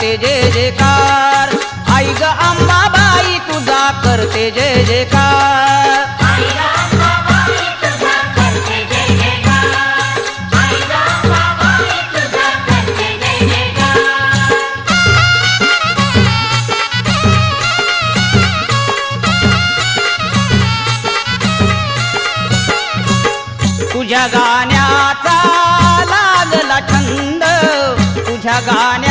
करते जय जयकार, आई ग अंबाबाई तुझा करते जय जयकार। तुझ्या गाण्याचा लागला छंद, तुझ्या गाण्या